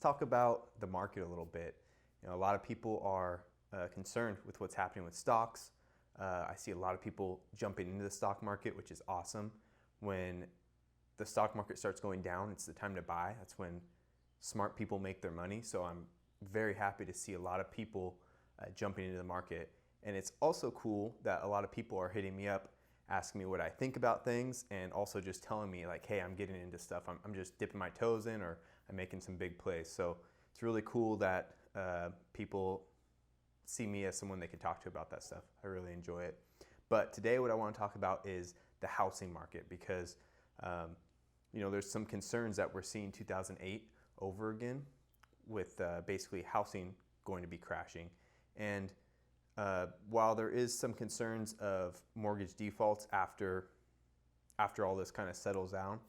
talk about the market a little bit. A lot of people are concerned with what's happening with stocks. I see a lot of people jumping into the stock market, which is awesome. When the stock market starts going down, it's the time to buy. That's when smart people make their money. So I'm very happy to see a lot of people jumping into the market. And it's also cool that a lot of people are hitting me up, asking me what I think about things, and also just telling me like, hey, I'm getting into stuff. I'm just dipping my toes in, or I'm making some big plays. So it's really cool that people see me as someone they can talk to about that stuff. I really enjoy it. But today what I want to talk about is the housing market, because there's some concerns that we're seeing 2008 over again with basically housing going to be crashing. And while there is some concerns of mortgage defaults after all this kind of settles down,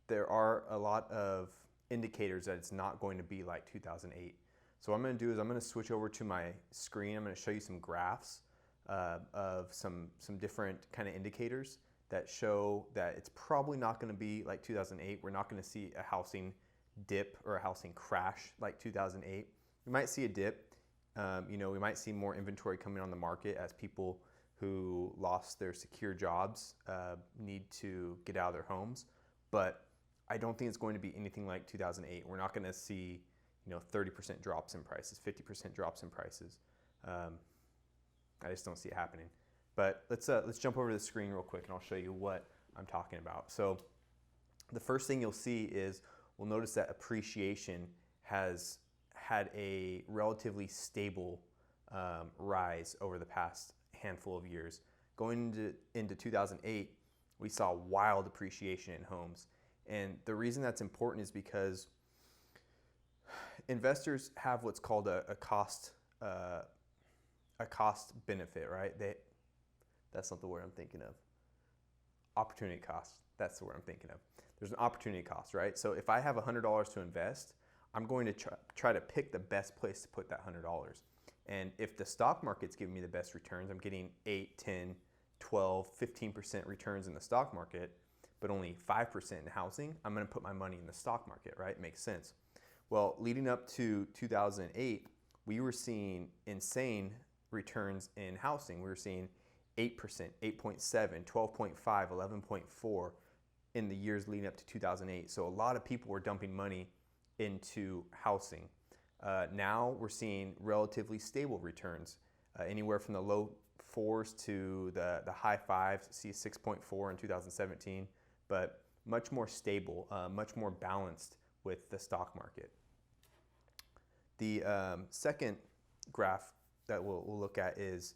there are a lot of indicators that it's not going to be like 2008. So what I'm going to do is I'm going to switch over to my screen. I'm going to show you some graphs of some different kind of indicators that show that it's probably not going to be like 2008. We're not going to see a housing dip or a housing crash like 2008. We might see a dip. We might see more inventory coming on the market as people who lost their secure jobs need to get out of their homes. But I don't think it's going to be anything like 2008. We're not going to see 30% drops in prices, 50% drops in prices. I just don't see it happening. But let's jump over to the screen real quick and I'll show you what I'm talking about. So the first thing you'll see is we'll notice that appreciation has had a relatively stable rise over the past handful of years. Going into 2008, we saw wild appreciation in homes. And the reason that's important is because investors have what's called a cost benefit, right? That's not the word I'm thinking of. Opportunity cost. That's the word I'm thinking of. There's an opportunity cost, right? So if I have $100 to invest, I'm going to try to pick the best place to put that $100. And if the stock market's giving me the best returns, I'm getting 8, 10, 12, 15% returns in the stock market, but only 5% in housing, I'm going to put my money in the stock market, right? It makes sense. Well, leading up to 2008, we were seeing insane returns in housing. We were seeing 8%, 8.7, 12.5, 11.4 in the years leading up to 2008. So a lot of people were dumping money into housing. Now we're seeing relatively stable returns, anywhere from the low 4s to the high 5s. See 6.4 in 2017, but much more stable, much more balanced with the stock market. The second graph that we'll look at is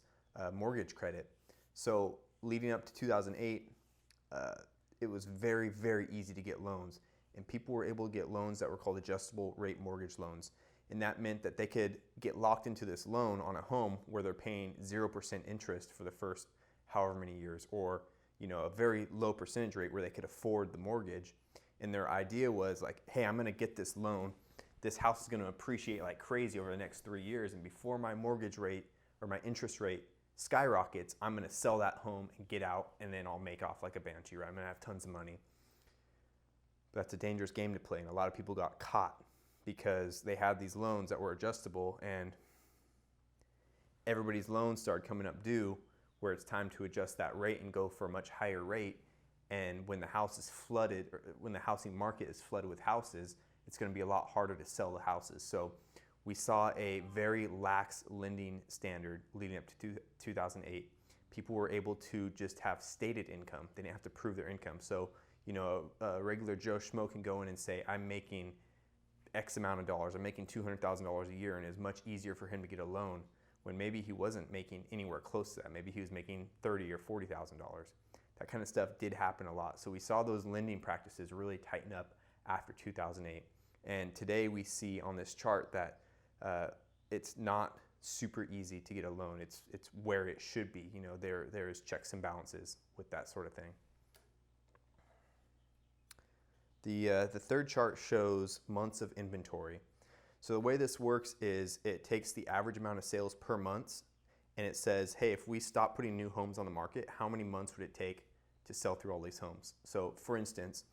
mortgage credit. So leading up to 2008, it was very, very easy to get loans. And people were able to get loans that were called adjustable rate mortgage loans. And that meant that they could get locked into this loan on a home where they're paying 0% interest for the first however many years, or a very low percentage rate where they could afford the mortgage. And their idea was like, hey, I'm going to get this loan. This house is going to appreciate like crazy over the next 3 years. And before my mortgage rate or my interest rate skyrockets, I'm going to sell that home and get out, and then I'll make off like a banshee, right? I'm going to have tons of money. But that's a dangerous game to play. And a lot of people got caught because they had these loans that were adjustable, and everybody's loans started coming up due where it's time to adjust that rate and go for a much higher rate. And when the house is flooded, or when the housing market is flooded with houses, it's going to be a lot harder to sell the houses. So we saw a very lax lending standard leading up to 2008. People were able to just have stated income. They didn't have to prove their income. So, a regular Joe Schmo can go in and say, I'm making X amount of dollars. I'm making $200,000 a year, and it's much easier for him to get a loan when maybe he wasn't making anywhere close to that. Maybe he was making $30,000 or $40,000. That kind of stuff did happen a lot. So we saw those lending practices really tighten up after 2008. And today we see on this chart that it's not super easy to get a loan. It's where it should be. There is checks and balances with that sort of thing. The third chart shows months of inventory. So the way this works is it takes the average amount of sales per month, and it says, hey, if we stop putting new homes on the market, how many months would it take to sell through all these homes? So for instance,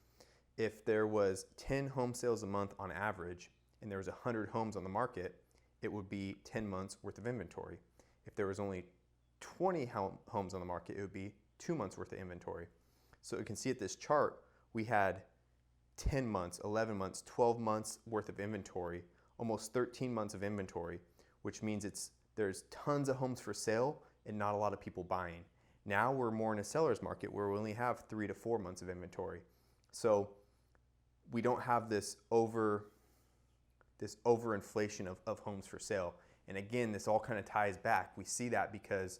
if there was 10 home sales a month on average, and there was 100 homes on the market, it would be 10 months worth of inventory. If there was only 20 homes on the market, it would be 2 months worth of inventory. So you can see at this chart, we had 10 months, 11 months, 12 months worth of inventory, almost 13 months of inventory, which means there's tons of homes for sale and not a lot of people buying. Now we're more in a seller's market where we only have 3 to 4 months of inventory. So we don't have this overinflation of homes for sale. And again, this all kind of ties back. We see that because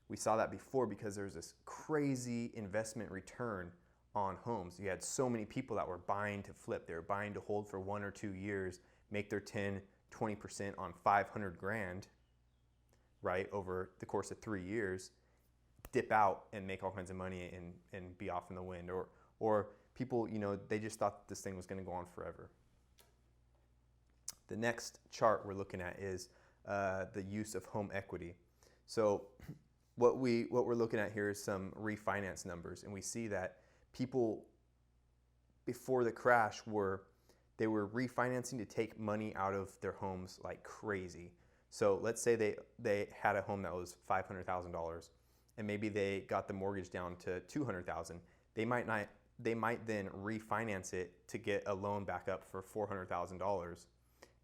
we saw that before because there's this crazy investment return on homes. You had so many people that were buying to flip. They were buying to hold for 1 or 2 years, make their 10, 20% on 500 grand, right, over the course of 3 years, dip out and make all kinds of money and be off in the wind. Or people, they just thought this thing was going to go on forever. The next chart we're looking at is the use of home equity. So what we're looking at here is some refinance numbers, and we see that people before the crash were refinancing to take money out of their homes like crazy. So let's say they had a home that was $500,000, and maybe they got the mortgage down to $200,000. They might then refinance it to get a loan back up for $400,000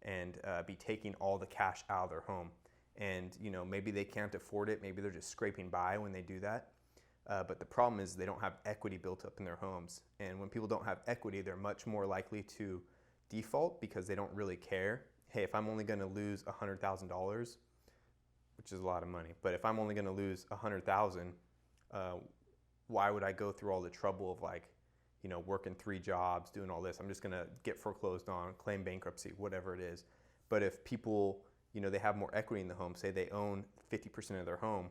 and be taking all the cash out of their home. And maybe they can't afford it. Maybe they're just scraping by when they do that. But the problem is they don't have equity built up in their homes. And when people don't have equity, they're much more likely to default because they don't really care. Hey, if I'm only going to lose $100,000, which is a lot of money, but if I'm only going to lose $100,000, why would I go through all the trouble of working 3 jobs, doing all this? I'm just going to get foreclosed on, claim bankruptcy, whatever it is. But if people, they have more equity in the home, say they own 50% of their home,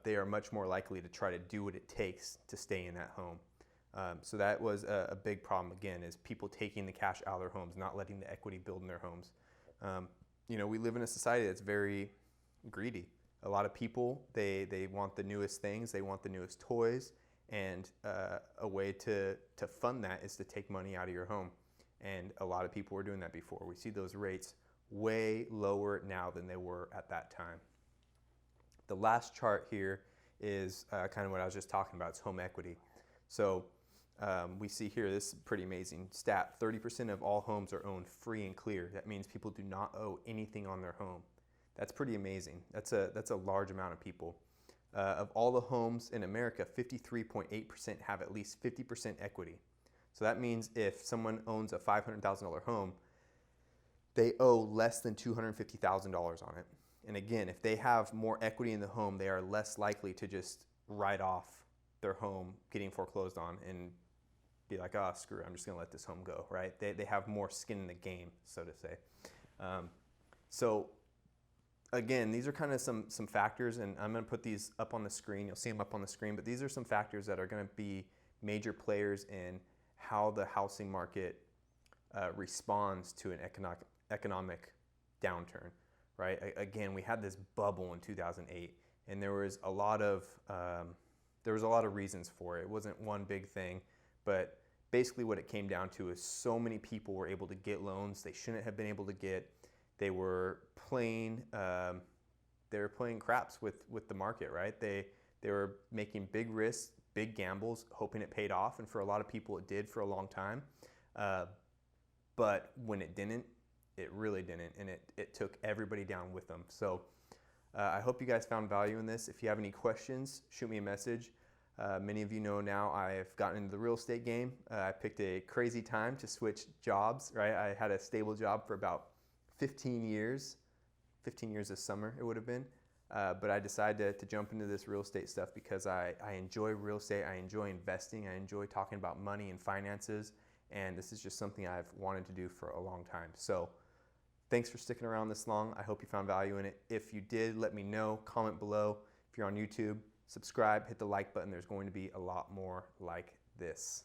they are much more likely to try to do what it takes to stay in that home. So that was a big problem, again, is people taking the cash out of their homes, not letting the equity build in their homes. We live in a society that's very greedy. A lot of people, they want the newest things, they want the newest toys, and a way to fund that is to take money out of your home. And a lot of people were doing that before. We see those rates way lower now than they were at that time. The last chart here is kind of what I was just talking about. It's home equity. So we see here, this is a pretty amazing stat. 30% of all homes are owned free and clear. That means people do not owe anything on their home. That's pretty amazing. That's a large amount of people. Of all the homes in America, 53.8% have at least 50% equity. So that means if someone owns a $500,000 home, they owe less than $250,000 on it. And again, if they have more equity in the home, they are less likely to just write off their home getting foreclosed on and be like, oh, screw it, I'm just going to let this home go, right? They have more skin in the game, so to say. So again, these are kind of some factors, and I'm going to put these up on the screen. You'll see them up on the screen, but these are some factors that are going to be major players in how the housing market responds to an economic downturn, right? Again, we had this bubble in 2008, and there was a lot of reasons for it. It wasn't one big thing, but basically what it came down to is so many people were able to get loans they shouldn't have been able to get. They were playing craps with the market, right? They were making big risks, big gambles, hoping it paid off, and for a lot of people it did for a long time. But when it didn't, it really didn't, and it took everybody down with them. So I hope you guys found value in this. If you have any questions, shoot me a message. Many of you know now I've gotten into the real estate game. I picked a crazy time to switch jobs, right? I had a stable job for about 15 years this summer it would have been. But I decided to jump into this real estate stuff because I enjoy real estate. I enjoy investing. I enjoy talking about money and finances. And this is just something I've wanted to do for a long time. So thanks for sticking around this long. I hope you found value in it. If you did, let me know. Comment below. If you're on YouTube, subscribe, hit the like button. There's going to be a lot more like this.